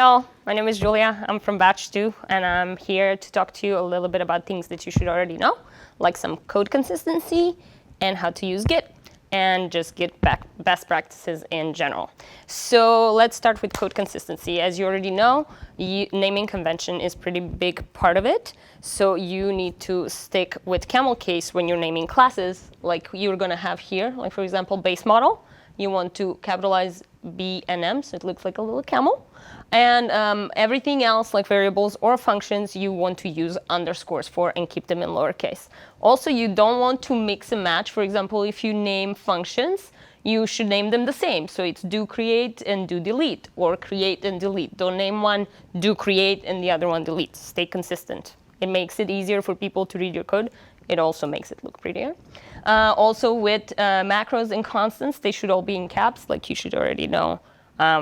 all, my name is Julija. I'm from Batch 2, and I'm here to talk to you a little bit about things that you should already know, like some code consistency and how to use Git, and just Git best practices in general. So let's start with code consistency. As you already know, naming convention is a pretty big part of it. So you need to stick with camel case when you're naming classes, like you're going to have here, like for example, base model. You want to capitalize B and M, so it looks like a little camel. And everything else, like variables or functions, you want to use underscores for and keep them in lowercase. Also, you don't want to mix and match. For example, if you name functions, you should name them the same. So it's do create and do delete, or create and delete. Don't name one do create and the other one delete. Stay consistent. It makes it easier for people to read your code. It also makes it look prettier. Also with macros and constants, they should all be in caps, like you should already know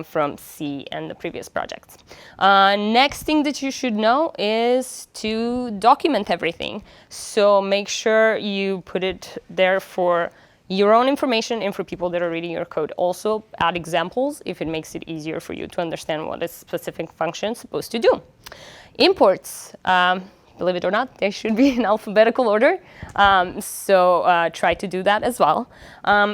from C and the previous projects. Next thing that you should know is to document everything. So make sure you put it there for your own information and for people that are reading your code. Also add examples if it makes it easier for you to understand what a specific function is supposed to do. Imports. Believe it or not, they should be in alphabetical order. So try to do that as well.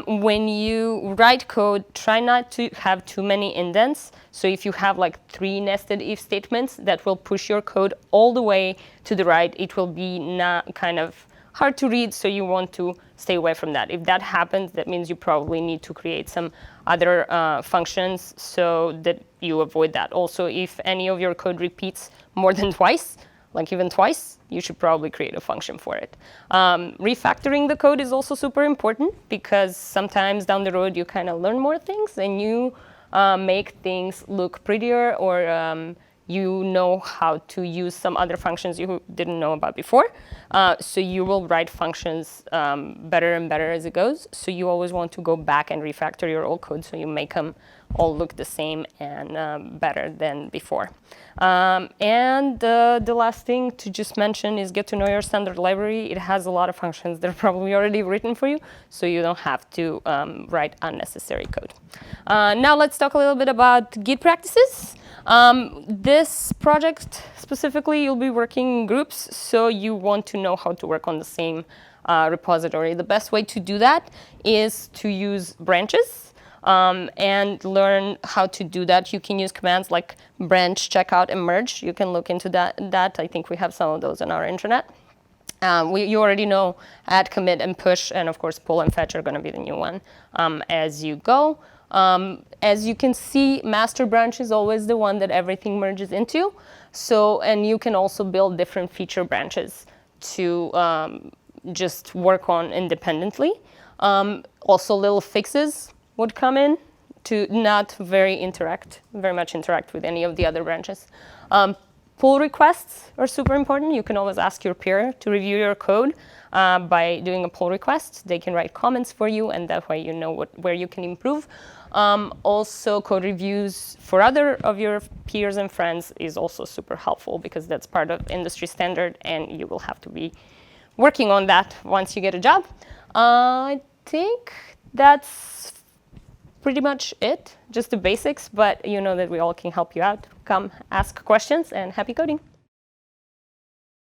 When you write code, try not to have too many indents. So if you have like 3 nested if statements, that will push your code all the way to the right. It will be not kind of hard to read, so you want to stay away from that. If that happens, that means you probably need to create some other functions so that you avoid that. Also, if any of your code repeats more than twice, like even twice, you should probably create a function for it. Refactoring the code is also super important because sometimes down the road you kind of learn more things and you make things look prettier, or you know how to use some other functions you didn't know about before. So you will write functions better and better as it goes. So you always want to go back and refactor your old code so you make them all look the same and better than before. And the last thing to just mention is get to know your standard library. It has a lot of functions that are probably already written for you, so you don't have to write unnecessary code. Now let's talk a little bit about Git practices. This project specifically, you'll be working in groups, so you want to know how to work on the same repository. The best way to do that is to use branches. And learn how to do that. You can use commands like branch, checkout, and merge. You can look into that. I think we have some of those on our intranet. You already know add, commit, and push, and of course pull and fetch are going to be the new one as you go. As you can see, master branch is always the one that everything merges into. So, and you can also build different feature branches to just work on independently. Also, little fixes would come in to not very much interact with any of the other branches. Pull requests are super important. You can always ask your peer to review your code by doing a pull request. They can write comments for you, and that way you know where you can improve. Also, code reviews for other of your peers and friends is also super helpful because that's part of industry standard, and you will have to be working on that once you get a job. I think that's pretty much it, just the basics, but you know that we all can help you out. Come ask questions, and happy coding.